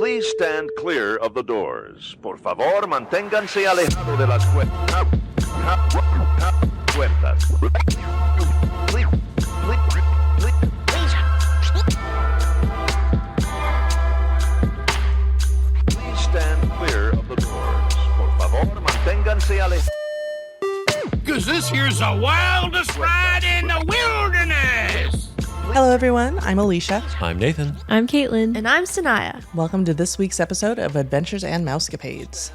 Please stand clear of the doors. Por favor, manténganse alejado de las puertas. Please stand clear of the doors. Por favor, manténganse alejados. Because this here's the wildest ride in the wilderness. Hello, everyone. I'm Alicia. I'm Nathan. I'm Caitlin. And I'm Sanaya. Welcome to this week's episode of Adventures and Mousecapades.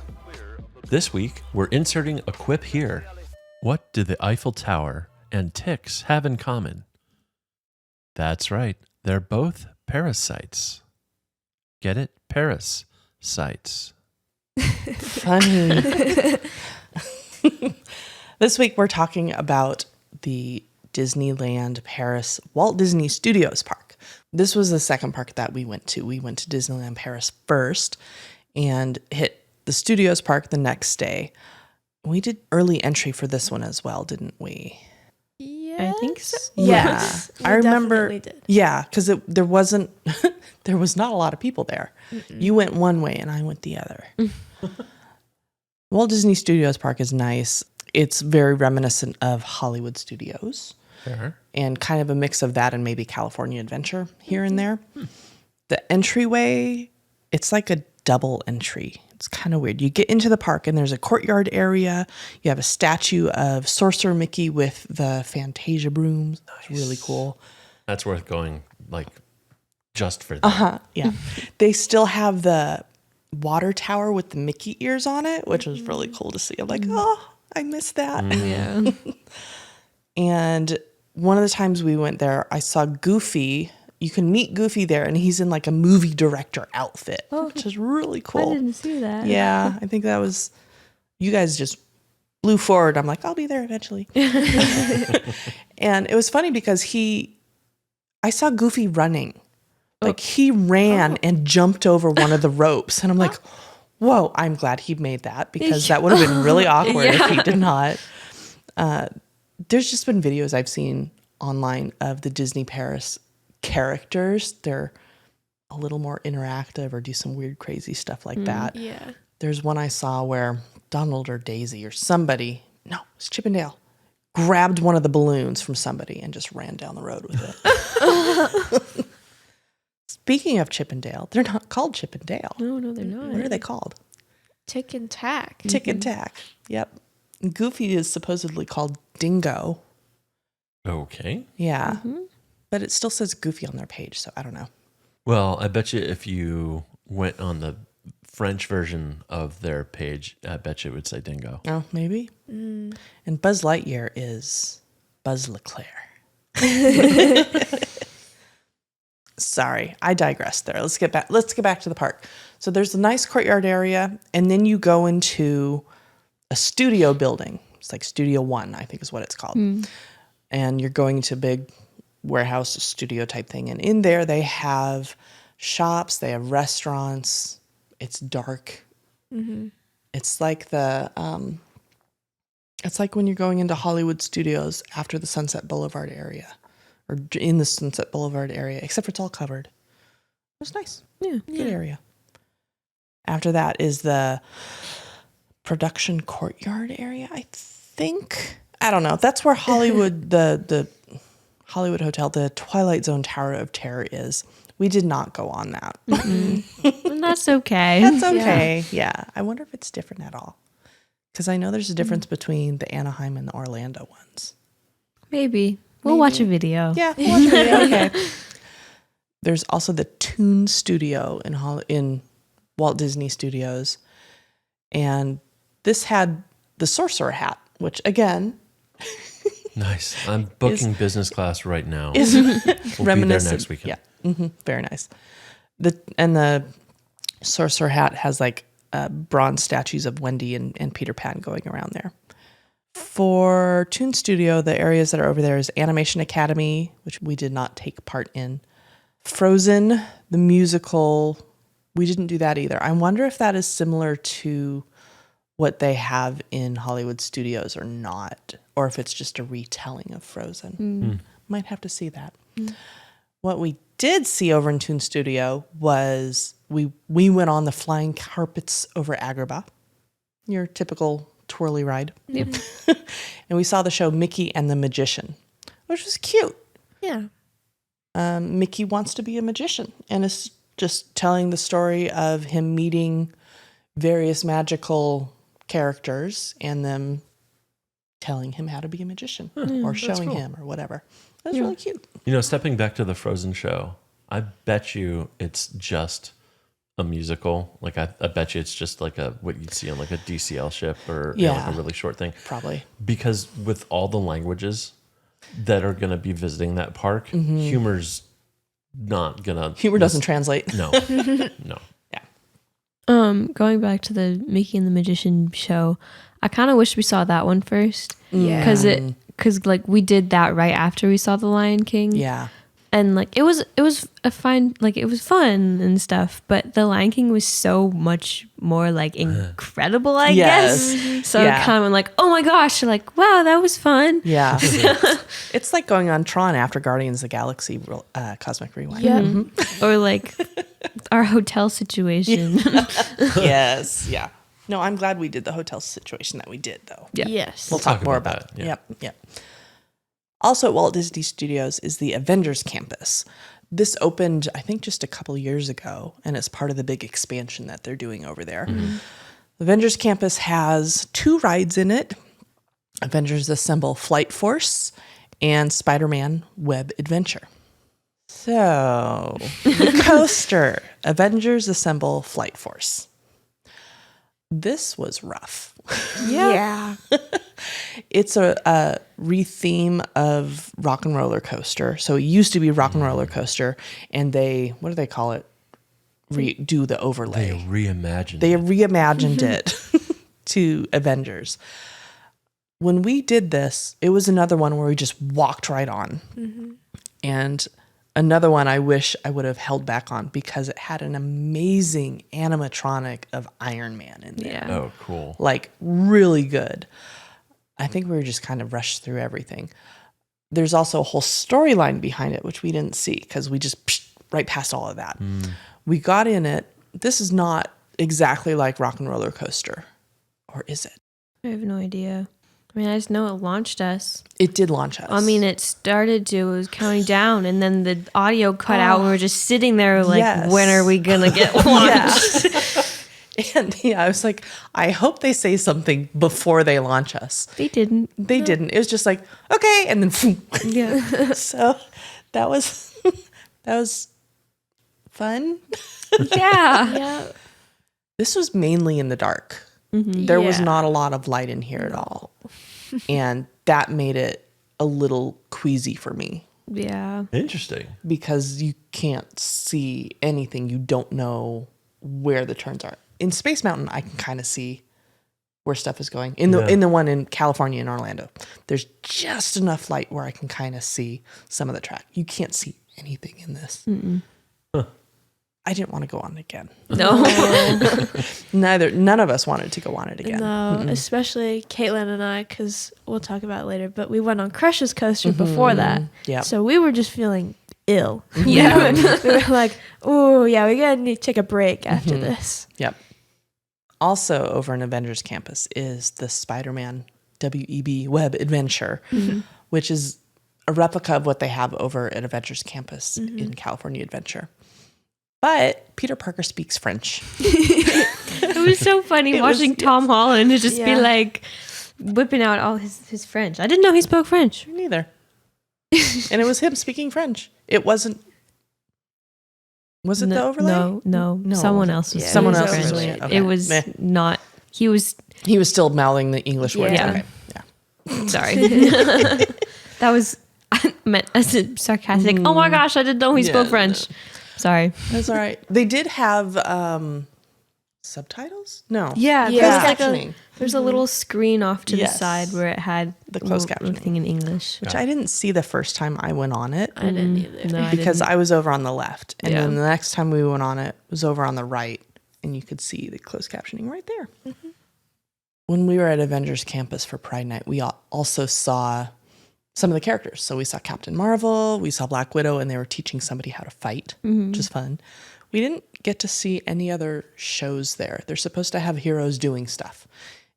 This week, we're inserting a quip here. What do the Eiffel Tower and ticks have in common? That's right. They're both parasites. Get it? Parasites. Funny. This week, we're talking about the Disneyland Paris Walt Disney Studios Park. This was the second park that we went to. We went to Disneyland Paris first and hit the Studios Park the next day. We did early entry for this one as well, didn't we? Yeah, I think so. Yeah. We I remember. definitely did. Yeah, because there was not a lot of people there. Mm-mm. You went one way and I went the other. Walt Disney Studios Park is nice. It's very reminiscent of Hollywood Studios. Fair. And kind of a mix of that and maybe California Adventure here and there. The entryway, it's like a double entry. It's kind of weird. You get into the park and there's a courtyard area. You have a statue of Sorcerer Mickey with the Fantasia brooms. Nice. It's really cool. That's worth going, like, just for that. Yeah. They still have the water tower with the Mickey ears on it, which was really cool to see. I'm like, oh, I missed that. Yeah. And one of the times we went there, I saw Goofy. You can meet Goofy there, and he's in like a movie director outfit, which is really cool. I didn't see that. Yeah, I think that was, you guys just blew forward. I'm like, I'll be there eventually. And it was funny because I saw Goofy running. Like he ran and jumped over one of the ropes. And I'm like, whoa, I'm glad he made that because that would have been really awkward if he did not. There's just been videos I've seen online of the Disney Paris characters. They're a little more interactive or do some weird, crazy stuff like that. Yeah. There's one I saw where Donald or Daisy or somebody, no, it's Chippendale, grabbed one of the balloons from somebody and just ran down the road with it. Speaking of Chippendale, they're not called Chippendale. No, they're not. What are they called? Tick and Tack. Tick and Tack. Yep. Goofy is supposedly called Dingo. Okay. Yeah. Mm-hmm. But it still says Goofy on their page, so I don't know. Well, I bet you if you went on the French version of their page, I bet you it would say Dingo. Oh, maybe. And Buzz Lightyear is Buzz Leclerc. Sorry, I digressed there. Let's get back to the park. So there's a nice courtyard area, and then you go into a studio building. It's like Studio One, I think is what it's called. And you're going to a big warehouse studio type thing. And in there they have shops, they have restaurants. It's dark. Mm-hmm. It's like it's like when you're going into Hollywood Studios after the Sunset Boulevard area. Or in the Sunset Boulevard area, except for it's all covered. It was nice. Yeah, good area. After that is the production courtyard area, I think. I don't know. That's where Hollywood, the Hollywood Hotel, the Twilight Zone Tower of Terror is. We did not go on that. That's okay. That's okay. Yeah. I wonder if it's different at all. Because I know there's a difference between the Anaheim and the Orlando ones. Maybe. We'll watch a video. Yeah, we'll watch a video. Okay. There's also the Toon Studio in Walt Disney Studios. And this had the Sorcerer hat, which again... Nice. I'm booking business class right now. Is we'll reminiscent. Be there next weekend. Yeah. Mm-hmm. Very nice. The Sorcerer hat has like bronze statues of Wendy and Peter Pan going around there. For Toon Studio, the areas that are over there is Animation Academy, which we did not take part in. Frozen, the musical, we didn't do that either. I wonder if that is similar to what they have in Hollywood Studios or not, or if it's just a retelling of Frozen. Might have to see that. What we did see over in Toon Studio was we went on the flying carpets over Agrabah, your typical twirly ride. Yep. And we saw the show Mickey and the Magician, which was cute. Yeah. Mickey wants to be a magician and is just telling the story of him meeting various magical characters and them telling him how to be a magician or showing cool. him or whatever. That was really cute. You know, stepping back to the Frozen show, I bet you it's just a musical. Like I bet you it's just like what you'd see on like a DCL ship or like a really short thing. Probably. Because with all the languages that are going to be visiting that park, humor's not gonna. Humor doesn't translate. No, no. Going back to the Mickey and the Magician show, I kind of wish we saw that one first. Yeah. Because like we did that right after we saw The Lion King. Yeah. And like it was a fine, like it was fun and stuff, but The Lion King was so much more like incredible, I Yes. guess. So Yeah. kind of like, oh my gosh, like wow, that was fun. Yeah. It's like going on Tron after Guardians of the Galaxy Cosmic Rewind. Yeah. Or like our hotel situation. Yes. Yeah. No, I'm glad we did the hotel situation that we did, though. Yeah. Yes. We'll talk more about that. it. Yep. Also at Walt Disney Studios is the Avengers Campus. This opened, I think, just a couple years ago, and it's part of the big expansion that they're doing over there. The Avengers Campus has 2 rides in it, Avengers Assemble Flight Force and Spider-Man Web Adventure. So, the coaster, Avengers Assemble Flight Force. This was rough. Yeah. It's a re-theme of Rock and Roller Coaster. So it used to be Rock and Roller Coaster, and they, what do they call it? Do the overlay. They reimagined. They it. reimagined it to Avengers. When we did this, it was another one where we just walked right on. And another one I wish I would have held back on because it had an amazing animatronic of Iron Man in there. Yeah. Oh, cool. Like really good. I think we were just kind of rushed through everything. There's also a whole storyline behind it, which we didn't see because we just right past all of that. We got in it. This is not exactly like Rock and Roller Coaster, or is it? I have no idea. I mean, I just know it launched us. It did launch us. I mean, it was counting down, and then the audio cut out, and we were just sitting there like, Yes. when are we going to get launched? And yeah, I was like, I hope they say something before they launch us. They didn't. They didn't. It was just like, okay, and then Yeah. so that was fun. Yeah. Yeah. This was mainly in the dark. There was Yeah. not a lot of light in here at all. And that made it a little queasy for me Yeah. Interesting. because you can't see anything. You don't know where the turns are. In Space Mountain, I can kind of see where stuff is going. In the one in California in Orlando, there's just enough light where I can kind of see some of the track. You can't see anything in this. I didn't want to go on it again. No. None of us wanted to go on it again. No, especially Caitlin and I, because we'll talk about it later, but we went on Crush's coaster before that. Yep. So we were just feeling ill. Yeah. We were like, oh, yeah, we're going to need to take a break after this. Yep. Also over in Avengers Campus is the Spider-Man WEB Web Adventure, which is a replica of what they have over at Avengers Campus in California Adventure. But Peter Parker speaks French. It was so funny watching Tom Holland just be Yeah. like whipping out all his French. I didn't know he spoke French. Neither. And it was him speaking French. It wasn't. Was it the overlay? No. No, Someone it else was Yeah, Someone speaking else was French. doing it. Okay. It was Meh. not. He was He was still mouthing the English words. Yeah. Okay. Yeah. sorry. That was meant as a sarcastic. Oh my gosh, I didn't know he spoke French. Sorry. That's all right. They did have subtitles? No. Yeah, Yeah. Closed there's like captioning. there's a little screen off to Yes. the side where it had The closed little captioning. thing in English. Which I didn't see the first time I went on it. I didn't either. No, I Because didn't. I was over on the left. And Yeah. then the next time we went on it was over on the right. And you could see the closed captioning right there. When we were at Avengers Campus for Pride Night, we also saw some of the characters. So we saw Captain Marvel, we saw Black Widow, and they were teaching somebody how to fight, which is fun. We didn't get to see any other shows there. They're supposed to have heroes doing stuff.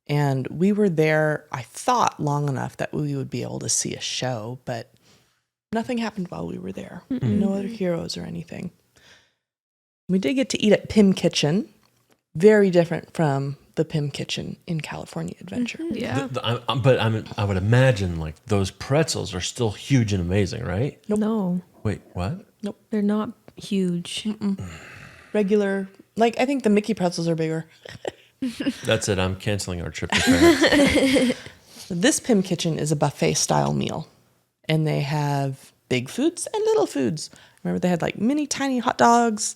And we were there, I thought, long enough that we would be able to see a show, but nothing happened while we were there. No other heroes or anything. We did get to eat at Pim Kitchen. Very different from the Pim Kitchen in California Adventure. Yeah. I would imagine like those pretzels are still huge and amazing, right? No, Wait, what? they're not huge. Regular, like I think the Mickey pretzels are bigger. That's it. I'm canceling our trip to Paris. This Pim Kitchen is a buffet style meal, and they have big foods and little foods. Remember, they had like mini tiny hot dogs.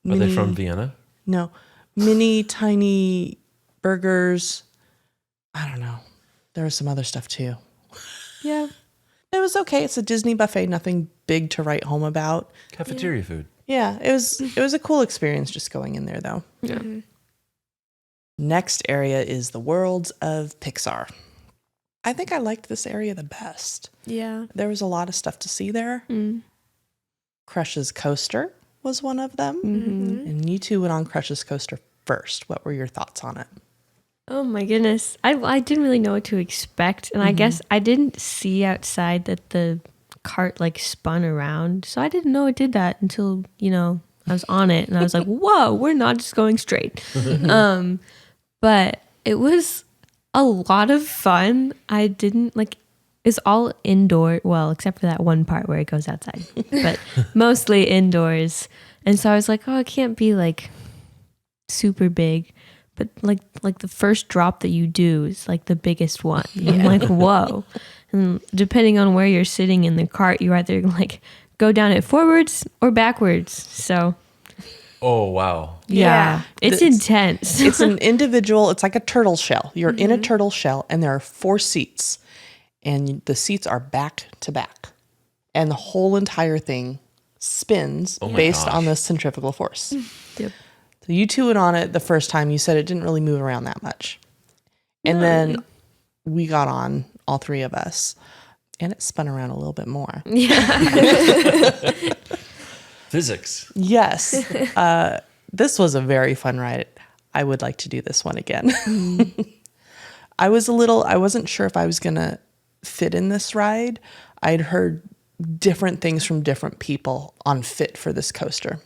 Are they from Vienna? No, mini tiny burgers. I don't know. There was some other stuff too. Yeah. It was okay. It's a Disney buffet. Nothing big to write home about. Cafeteria food. Yeah, it was a cool experience just going in there though. Yeah. Next area is the Worlds of Pixar. I think I liked this area the best. Yeah. There was a lot of stuff to see there. Crush's Coaster was one of them. And you two went on Crush's Coaster first. What were your thoughts on it? Oh my goodness. I didn't really know what to expect. And I guess I didn't see outside that the cart like spun around. So I didn't know it did that until, I was on it and I was like, whoa, we're not just going straight. But it was a lot of fun. I didn't it's all indoor. Well, except for that one part where it goes outside, but mostly indoors. And so I was like, oh, it can't be like super big. But like the first drop that you do is like the biggest one. I'm like, whoa. And depending on where you're sitting in the cart, you either like go down it forwards or backwards. So Oh, wow. yeah. It's intense. It's an individual, it's like a turtle shell. You're in a turtle shell and there are 4 seats and the seats are back to back. And the whole entire thing spins based on the centrifugal force. Yep. So you two went on it the first time. You said it didn't really move around that much. And then we got on, all 3 of us, and it spun around a little bit more. Physics. Yes. This was a very fun ride. I would like to do this one again. I wasn't sure if I was going to fit in this ride. I'd heard different things from different people on fit for this coaster.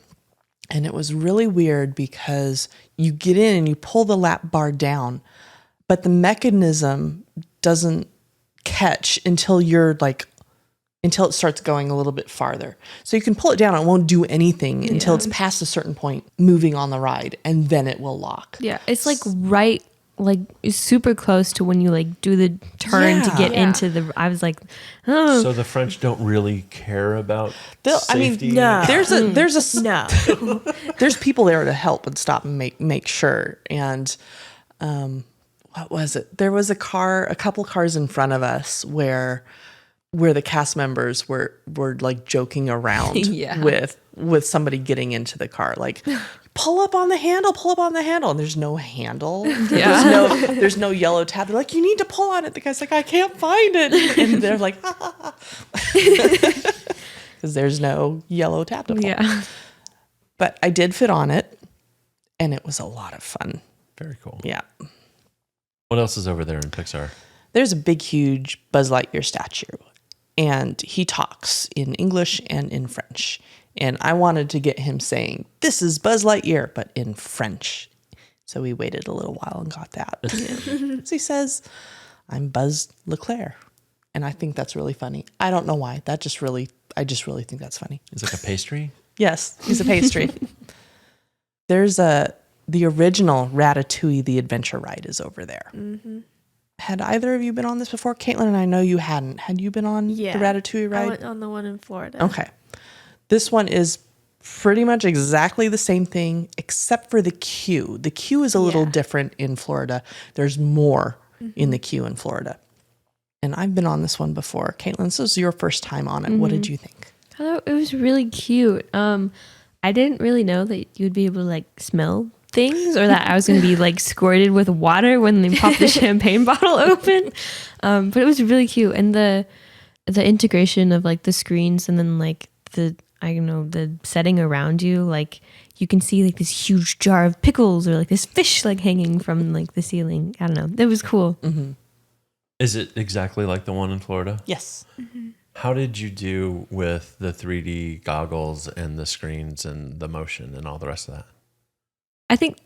And it was really weird because you get in and you pull the lap bar down, but the mechanism doesn't catch until until it starts going a little bit farther. So you can pull it down and it won't do anything until it's past a certain point moving on the ride, and then it will lock. Yeah, it's it's super close to when you like do the turn to get into the. I was like, oh. So the French don't really care about I mean, safety? no. No. There's people there to help and stop and make sure. And what was it? There was a couple cars in front of us where the cast members were like joking around with somebody getting into the car, like pull up on the handle, and there's no handle. There's no yellow tab. They're like, you need to pull on it. The guy's like, I can't find it, and they're like, because there's no yellow tab to pull. Yeah. But I did fit on it, and it was a lot of fun. Very cool. Yeah. What else is over there in Pixar? There's a big, huge Buzz Lightyear statue, and he talks in English and in French. And I wanted to get him saying, "This is Buzz Lightyear," but in French. So we waited a little while and got that. So he says, "I'm Buzz Leclerc." And I think that's really funny. I don't know why. I just really think that's funny. It's like a pastry? Yes, he's a pastry. There's the original Ratatouille The Adventure Ride is over there. Had either of you been on this before? Caitlin and I know you hadn't. Had you been on the Ratatouille ride? I went on the one in Florida. Okay. This one is pretty much exactly the same thing except for the queue. The queue is a little different in Florida. There's more in the queue in Florida. And I've been on this one before. Caitlin, this was your first time on it. What did you think? I thought it was really cute. I didn't really know that you'd be able to like smell things, or that I was going to be like squirted with water when they pop the champagne bottle open. But it was really cute, and the the integration of like the screens and then like the I don't know the setting around you, like you can see like this huge jar of pickles or like this fish like hanging from like the ceiling. I don't know. That was cool. Mm-hmm. Is it exactly like the one in Florida? Yes. How did you do with the 3D goggles and the screens and the motion and all the rest of that? I think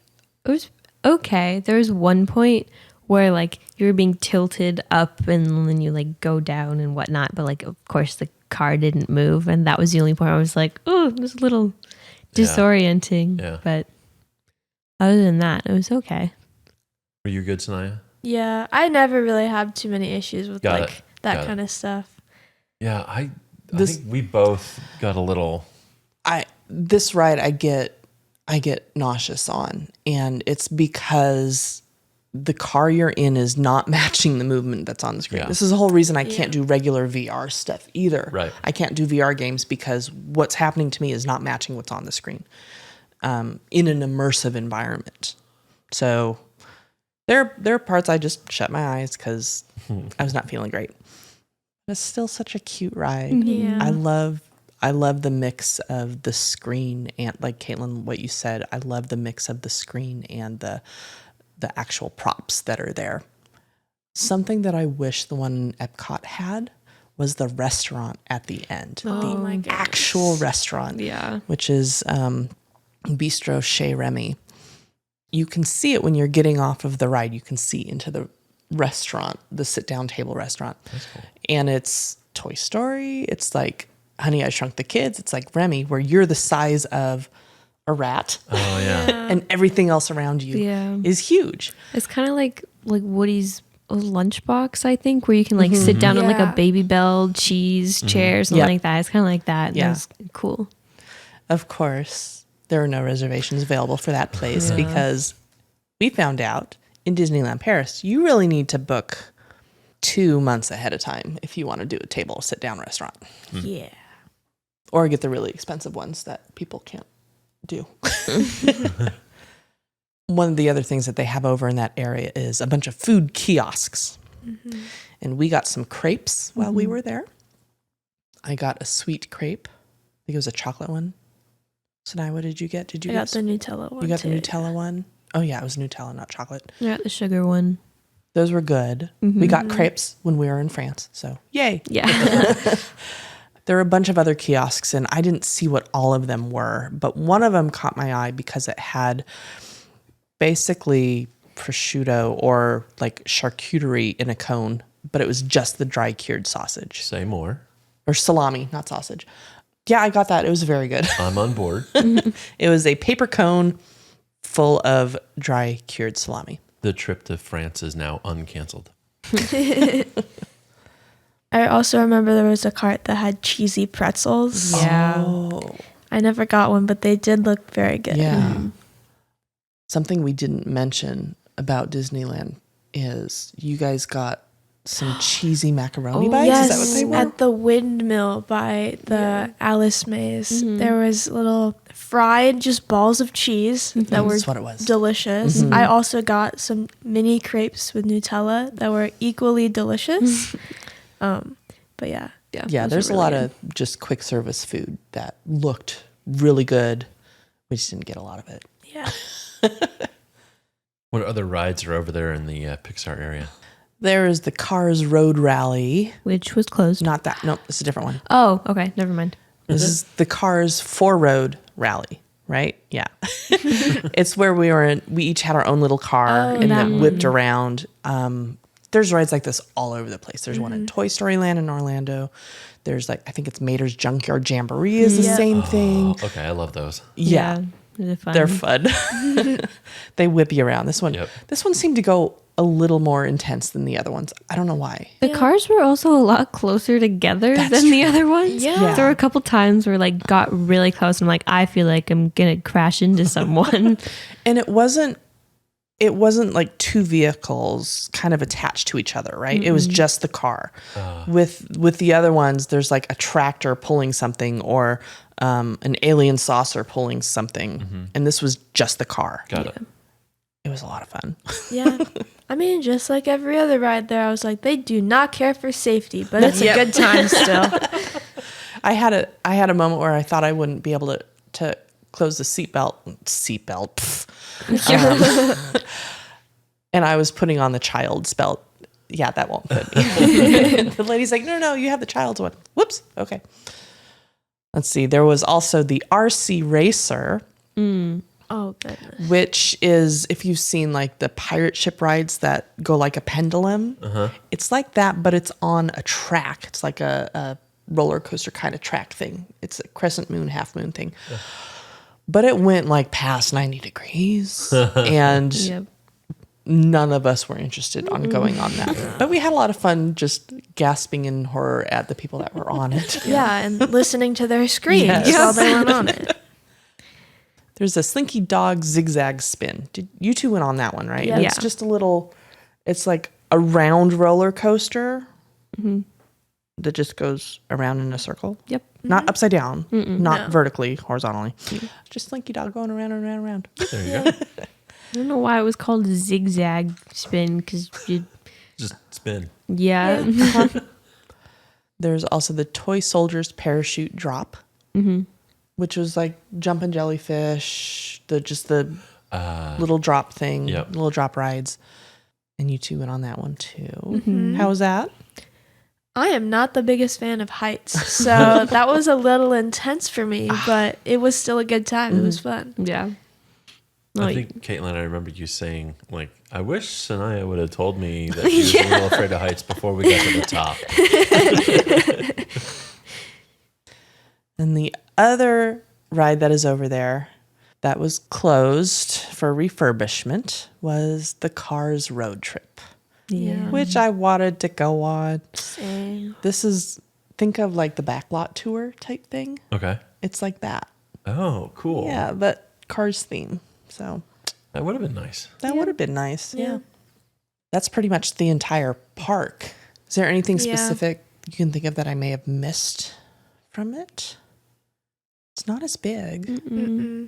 it was okay. There was one point where like you were being tilted up and then you like go down and whatnot, but like of course the car didn't move, and that was the only point I was like, oh, it was a little disorienting. Yeah. But other than that, it was okay. Were you good, Sanaya? Yeah, I never really have too many issues with Got like it. that Got kind of stuff. Yeah, I This- think we both got a little. This ride I get nauseous on, and it's because the car you're in is not matching the movement that's on the screen. Yeah. This is the whole reason I can't do regular VR stuff either. Right. I can't do VR games because what's happening to me is not matching what's on the screen in an immersive environment. So there are parts I just shut my eyes because I was not feeling great. It's still such a cute ride. Yeah. I love the mix of the screen and, like Caitlin, what you said, I love the mix of the screen and the actual props that are there. Something that I wish the one in Epcot had was the restaurant at the end. Oh my the goodness. actual restaurant, Yeah. which is Bistro Chez Remy. You can see it when you're getting off of the ride. You can see into the restaurant, the sit-down table restaurant. That's cool. And it's Toy Story. It's like Honey, I Shrunk the Kids. It's like Remy, where you're the size of a rat Oh yeah. and everything else around you Yeah. is huge. It's kind of like Woody's lunchbox, I think, where you can like sit down on like a Yeah. Baby Bell cheese chair, something Yep. like that. It's kind of like that. Yeah. That's cool. Of course, there are no reservations available for that place because we found out in Disneyland Paris, you really need to book 2 months ahead of time if you want to do a table sit-down restaurant. Yeah. Or get the really expensive ones that people can't do. One of the other things that they have over in that area is a bunch of food kiosks. And we got some crepes while we were there. I got a sweet crepe. I think it was a chocolate one. Sanai, what did you get? Did you I get got the Nutella one. You got the too. Nutella one? Oh yeah, it was Nutella, not chocolate. I got the sugar one. Those were good. We got crepes when we were in France, so yay. Yeah. There were a bunch of other kiosks, and I didn't see what all of them were, but one of them caught my eye because it had basically prosciutto or like charcuterie in a cone, but it was just the dry cured sausage. Say more. Or salami, not sausage. Yeah, I got that. It was very good. I'm on board. It was a paper cone full of dry cured salami. The trip to France is now uncanceled. I also remember there was a cart that had cheesy pretzels. Yeah. Oh, I never got one, but they did look very good. yeah. Something we didn't mention about Disneyland is you guys got some cheesy macaroni bites. Yes, Is that what they were? at the windmill by the Alice Maze, there was little fried just balls of cheese that were That's what it was. delicious. I also got some mini crepes with Nutella that were equally delicious. But yeah. Yeah, there's a lot of just quick service food that looked really good. We just didn't get a lot of it. Yeah. What other rides are over there in the Pixar area? There is the Cars Road Rally. Which was closed. Not that. Nope, it's a different one. Oh, okay. Never mind. This is the Cars 4 Road Rally, right? Yeah. It's where we each had our own little car and that whipped around. There's rides like this all over the place. There's one in Toy Story Land in Orlando. There's I think it's Mater's Junkyard Jamboree is the same thing. Okay, I love those. Yeah. They're fun. They're fun. They whip you around. This one seemed to go a little more intense than the other ones. I don't know why. The cars were also a lot closer together than the other ones. Yeah. There were a couple times where got really close and I'm like, I feel like I'm gonna crash into someone. And it wasn't like two vehicles kind of attached to each other, right? It was just the car. With the other ones, there's like a tractor pulling something or an alien saucer pulling something. And this was just the car. Got it. It was a lot of fun. Yeah. I mean, just like every other ride there, I was like, they do not care for safety, but it's a good time still. I had a moment where I thought I wouldn't be able to close the seatbelt. And I was putting on the child's belt. Yeah, that won't fit me. The lady's like, no, you have the child's one. Whoops. Okay. Let's see. There was also the RC Racer. Oh, goodness. Which is, if you've seen like the pirate ship rides that go like a pendulum, it's like that, but it's on a track. It's like a roller coaster kind of track thing. It's a crescent moon, half moon thing. But it went like past 90 degrees and none of us were interested on going on that. But we had a lot of fun just gasping in horror at the people that were on it. Yeah, and listening to their screams Yes. while they went on it. There's a Slinky Dog zigzag spin. You two went on that one, right? Yeah. And it's just it's like a round roller coaster that just goes around in a circle. Yep. Not upside down, not vertically, horizontally. Just Slinky Dog going around and around and around. There you go. I don't know why it was called a zigzag spin because you. Just spin. Yeah. There's also the Toy Soldiers parachute drop, which was like jumping jellyfish, the little drop thing, little drop rides. And you two went on that one too. How was that? I am not the biggest fan of heights, so that was a little intense for me, but it was still a good time. It was fun. Yeah. I think, Caitlin, I remember you saying, like, I wish Sanaya would have told me that she was a little afraid of heights before we got to the top. And the other ride that is over there that was closed for refurbishment was the Cars Road Trip, which I wanted to go on. Same. This is, think of like the backlot tour type thing. Okay. It's like that. Oh, cool. Yeah, but Cars theme. So That would have been nice. that would have been nice. Yeah. That's pretty much the entire park. Is there anything specific you can think of that I may have missed from it? It's not as big.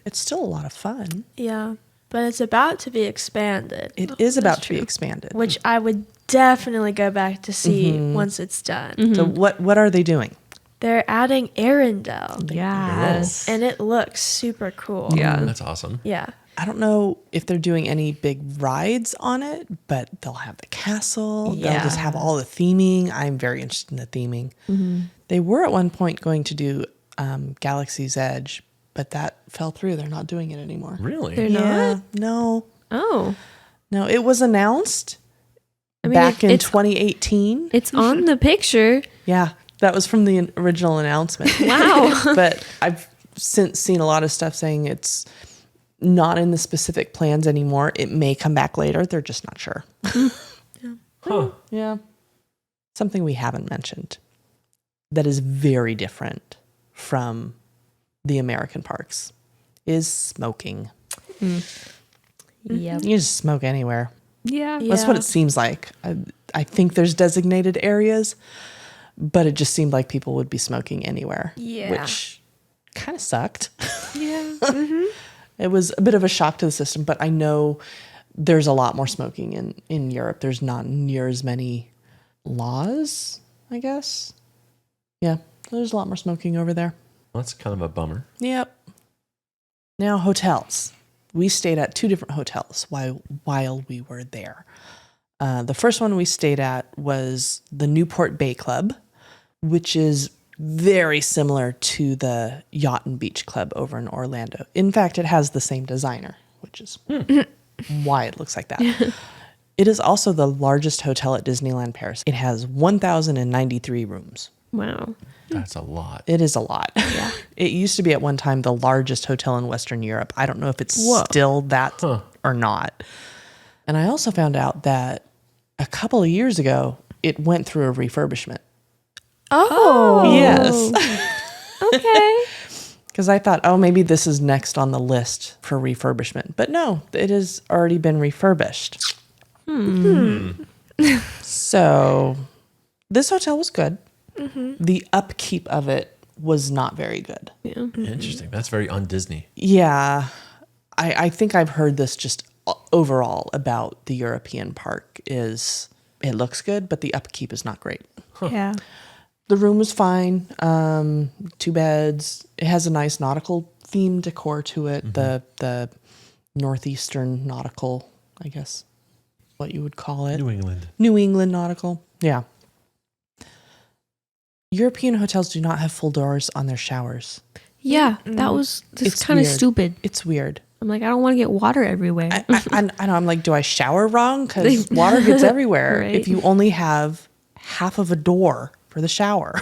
It's still a lot of fun. Yeah, but it's about to be expanded. It is about to be expanded. Which I would definitely go back to see once it's done. So what are they doing? They're adding Arendelle, Yes. and it looks super cool. Yeah. That's awesome. Yeah. I don't know if they're doing any big rides on it, but they'll have the castle. They'll just have all the theming. I'm very interested in the theming. They were at one point going to do Galaxy's Edge, but that fell through. They're not doing it anymore. Really? They're not? No. Oh. No, it was announced I mean, back in it's 2018. It's on the picture. Yeah, that was from the original announcement. Wow. But I've since seen a lot of stuff saying it's not in the specific plans anymore. It may come back later. They're just not sure. Huh. Yeah. Something we haven't mentioned that is very different from the American parks is smoking. Yep. You just smoke anywhere. Yeah. That's what it seems like. I think there's designated areas, but it just seemed like people would be smoking anywhere. Yeah. Which kind of sucked. Yeah. It was a bit of a shock to the system, but I know there's a lot more smoking in Europe. There's not near as many laws, I guess. Yeah, there's a lot more smoking over there. That's kind of a bummer. Yep. Now, hotels. We stayed at 2 different hotels while we were there. The first one we stayed at was the Newport Bay Club, which is very similar to the Yacht and Beach Club over in Orlando. In fact, it has the same designer, which is why it looks like that. It is also the largest hotel at Disneyland Paris. It has 1,093 rooms. Wow. That's a lot. It is a lot. Yeah. It used to be at one time the largest hotel in Western Europe. I don't know if it's still that or not. And I also found out that a couple of years ago, it went through a refurbishment. Oh. Yes. Okay. Because I thought, maybe this is next on the list for refurbishment. But no, it has already been refurbished. So this hotel was good. The upkeep of it was not very good. Yeah. Interesting. That's very un-Disney. Yeah. I think I've heard this just overall about the European park is it looks good, but the upkeep is not great. Yeah. The room was fine. 2 beds. It has a nice nautical theme decor to it. The northeastern nautical, I guess, what you would call it. New England nautical. Yeah. European hotels do not have full doors on their showers. Yeah, that was just It's kind of weird. stupid. It's weird. I'm like, I don't want to get water everywhere. I know. I'm like, do I shower wrong? Because water gets everywhere Right. if you only have half of a door for the shower.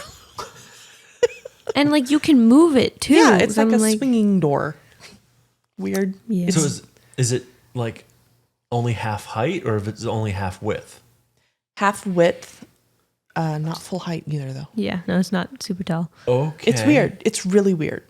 And like you can move it too. Yeah, it's So like I'm a swinging door. Weird. Yeah. So is it like only half height, or if it's only half width? Half width, not full height either, though. Yeah, no, it's not super tall. Okay. It's weird. It's really weird.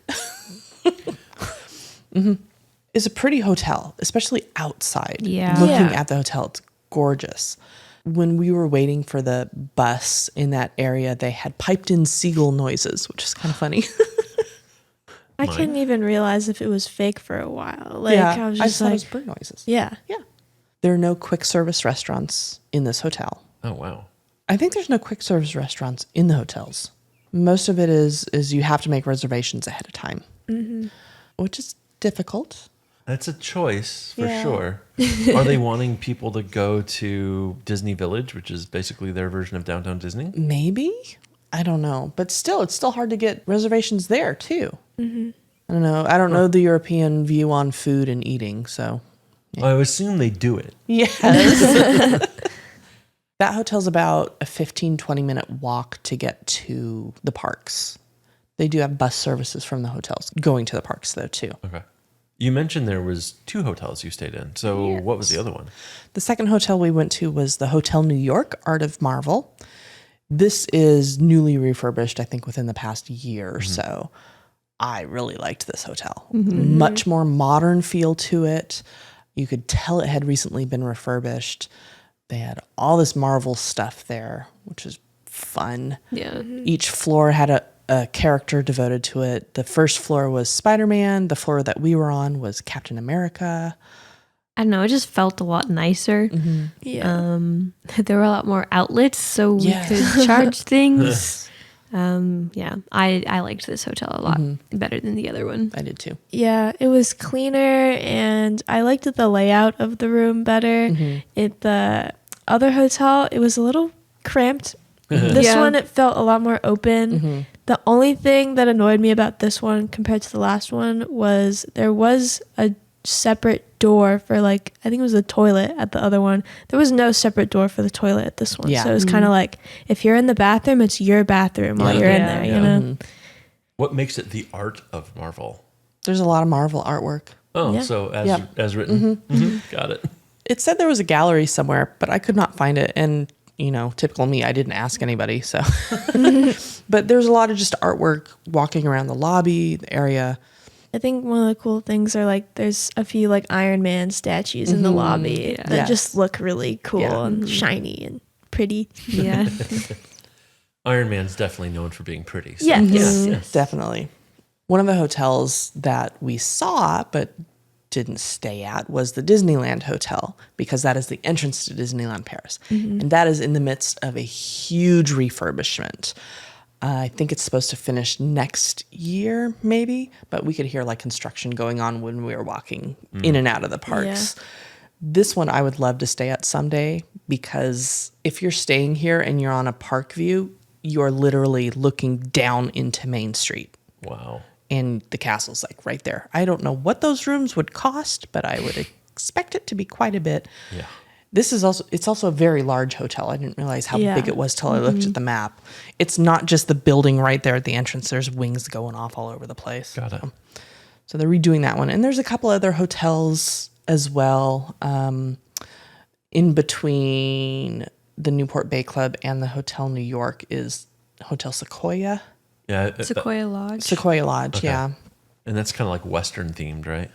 It's a pretty hotel, especially outside. Yeah. Looking Yeah. at the hotel, it's gorgeous. When we were waiting for the bus in that area, they had piped in seagull noises, which is kind of funny. I couldn't even realize if it was fake for a while. Like I was just thought it like, was bird noises. yeah. Yeah. There are no quick service restaurants in this hotel. Oh wow. I think there's no quick service restaurants in the hotels. Most of it is you have to make reservations ahead of time, which is difficult. That's a choice for Yeah. sure. Are they wanting people to go to Disney Village, which is basically their version of downtown Disney? Maybe. I don't know. But still, it's still hard to get reservations there, too. I don't know. I don't know the European view on food and eating, so. I assume they do it. Yes. That hotel's about a 15-20 minute walk to get to the parks. They do have bus services from the hotels going to the parks, though, too. Okay. You mentioned there was 2 hotels you stayed in. So what was the other one? The second hotel we went to was the Hotel New York, Art of Marvel. This is newly refurbished, I think, within the past year or so. I really liked this hotel. Much more modern feel to it. You could tell it had recently been refurbished. They had all this Marvel stuff there, which was fun. Yeah. Each floor had a character devoted to it. The first floor was Spider-Man. The floor that we were on was Captain America. I don't know, it just felt a lot nicer. Yeah. There were a lot more outlets, so we Yes. could charge things. Yeah, I liked this hotel a lot better than the other one. I did too. Yeah, it was cleaner and I liked the layout of the room better. At the other hotel, it was a little cramped. This Yeah. one, it felt a lot more open. The only thing that annoyed me about this one compared to the last one was there was a separate door for I think it was the toilet at the other one. There was no separate door for the toilet at this one. Yeah. So it was kind of like if you're in the bathroom, it's your bathroom while you're in Yeah. there, Yeah. you know? What makes it the art of Marvel? There's a lot of Marvel artwork. Oh, Yeah. so Yep. as written. Got it. It said there was a gallery somewhere, but I could not find it. And, typical me, I didn't ask anybody. So, but there's a lot of just artwork walking around the lobby, the area. I think one of the cool things are there's a few Iron Man statues in the lobby that Yes. just look really cool Yeah. and shiny and pretty. Yeah. Iron Man's definitely known for being pretty. So. Yes. Definitely. One of the hotels that we saw but didn't stay at was the Disneyland Hotel, because that is the entrance to Disneyland Paris. And that is in the midst of a huge refurbishment. I think it's supposed to finish next year, maybe, but we could hear construction going on when we were walking in and out of the parks. This one I would love to stay at someday, because if you're staying here and you're on a park view, you're literally looking down into Main Street. Wow. And the castle's right there. I don't know what those rooms would cost, but I would expect it to be quite a bit. Yeah. It's also a very large hotel. I didn't realize how Yeah. big it was till I looked at the map. It's not just the building right there at the entrance. There's wings going off all over the place. Got it. So they're redoing that one. And there's a couple other hotels as well, in between the Newport Bay Club and the Hotel New York is Hotel Sequoia. Yeah. Sequoia Lodge. Sequoia Lodge, Okay. yeah. And that's kind of Western themed, right?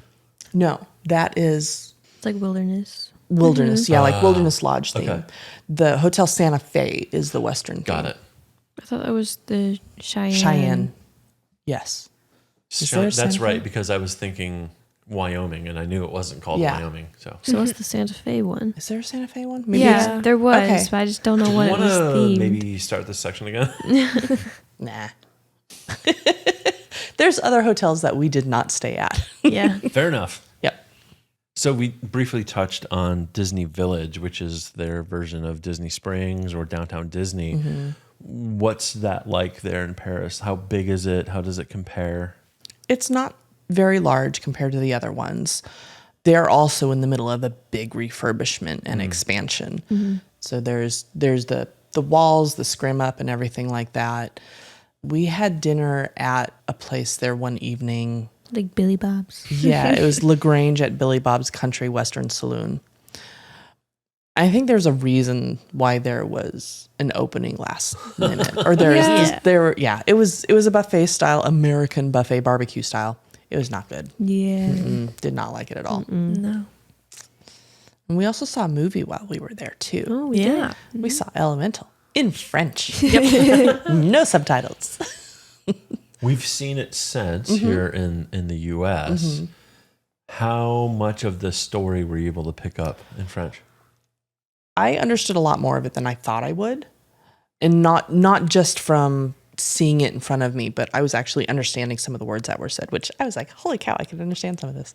No, that is It's like wilderness. wilderness. Yeah, Wilderness Lodge theme. okay. The Hotel Santa Fe is the Western theme. Got it. I thought that was the Cheyenne. Cheyenne. Yes. Is there a That's Santa Fe? right, because I was thinking Wyoming, and I knew it wasn't called Yeah. Wyoming. So So what's the Santa Fe one? Is there a Santa Fe one? Yeah, it's- there was, Okay. but I just don't know what it want was to themed. maybe start this section again? Nah. There's other hotels that we did not stay at. Yeah. Fair enough. Yep. So we briefly touched on Disney Village, which is their version of Disney Springs or Downtown Disney. Mm-hmm. What's that like there in Paris? How big is it? How does it compare? It's not very large compared to the other ones. They're also in the middle of a big refurbishment and expansion. So there's the walls, the scrim up, and everything like that. We had dinner at a place there one evening. Like Billy Bob's. Yeah, it was LaGrange at Billy Bob's Country Western Saloon. I think there's a reason why there was an opening last minute, or it was a buffet style, American buffet barbecue style. It was not good. Yeah. Did not like it at all. No. And we also saw a movie while we were there too. Oh, we Yeah. did. We saw Elemental in French. No subtitles. We've seen it since here in the U.S. How much of the story were you able to pick up in French? I understood a lot more of it than I thought I would. And not just from seeing it in front of me, but I was actually understanding some of the words that were said, which I was like, holy cow, I can understand some of this.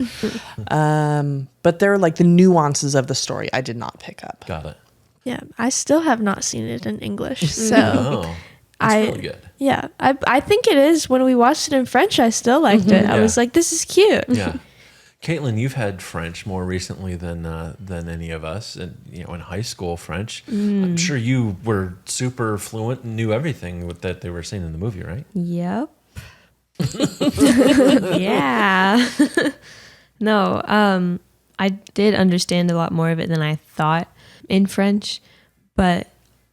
But there are like the nuances of the story I did not pick up. Got it. Yeah. I still have not seen it in English. So Oh, that's I- really good. yeah, I think it is. When we watched it in French, I still liked it. I Yeah. was like, this is cute. Yeah. Caitlin, you've had French more recently than any of us, and in high school French. I'm sure you were super fluent and knew everything that they were saying in the movie, right? Yep. Yeah. No, I did understand a lot more of it than I thought in French, but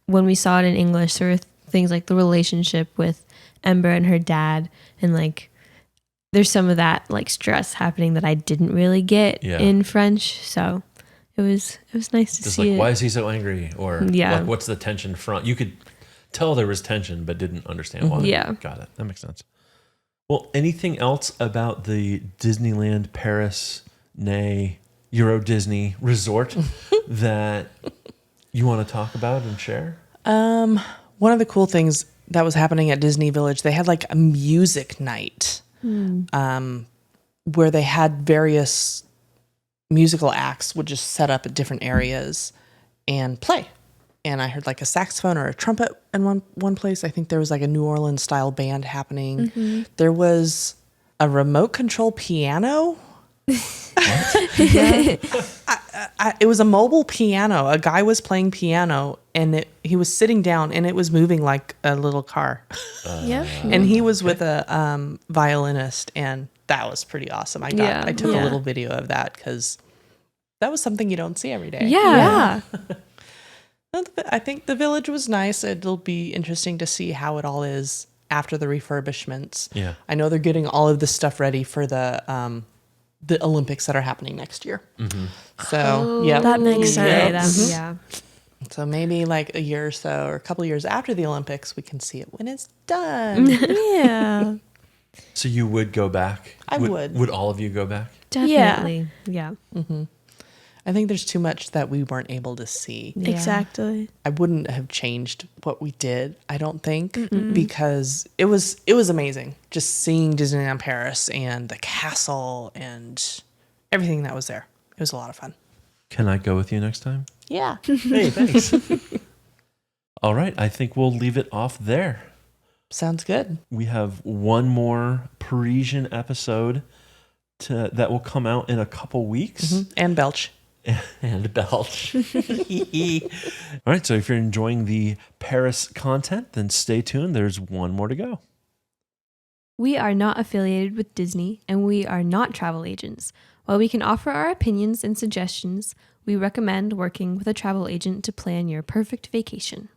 when we saw it in English, there were things like the relationship with Ember and her dad, and like there's some of that like stress happening that I didn't really get in French. So it was nice to Just see like, it. why is he so angry? Or Yeah. like, what's the tension front? You could tell there was tension, but didn't understand why. Yeah. Got it. That makes sense. Well, anything else about the Disneyland Paris, nay, Euro Disney Resort that you want to talk about and share? One of the cool things that was happening at Disney Village, they had like a music night where they had various musical acts would just set up at different areas and play. And I heard like a saxophone or a trumpet in one place. I think there was like a New Orleans style band happening. There was a remote control piano. It was a mobile piano. A guy was playing piano, and he was sitting down, and it was moving like a little car. Yeah. And he was with a violinist, and that was pretty awesome. I took a little video of that because that was something you don't see every day. Yeah. I think the village was nice. It'll be interesting to see how it all is after the refurbishments. Yeah. I know they're getting all of this stuff ready for the Olympics that are happening next year. So yeah, That makes sense. Yeah. So maybe like a year or so, or a couple of years after the Olympics, we can see it when it's done. Yeah. So you would go back? I would. Would all of you go back? Definitely. Yeah. I think there's too much that we weren't able to see. Yeah. Exactly. I wouldn't have changed what we did, I don't think, because it was amazing just seeing Disneyland Paris and the castle and everything that was there. It was a lot of fun. Can I go with you next time? Yeah. Hey, thanks. All right. I think we'll leave it off there. Sounds good. We have one more Parisian episode that will come out in a couple weeks. And Belch. And belch. All right. So if you're enjoying the Paris content, then stay tuned. There's one more to go. We are not affiliated with Disney, and we are not travel agents. While we can offer our opinions and suggestions, we recommend working with a travel agent to plan your perfect vacation.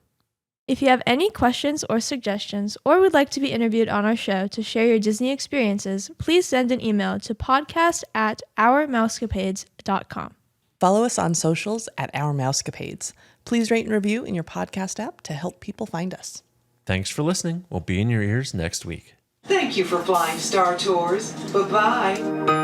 If you have any questions or suggestions, or would like to be interviewed on our show to share your Disney experiences, please send an email to podcast@ourmousecapades.com. Follow us on socials at Our Mousecapades. Please rate and review in your podcast app to help people find us. Thanks for listening. We'll be in your ears next week. Thank you for flying Star Tours. Bye-bye.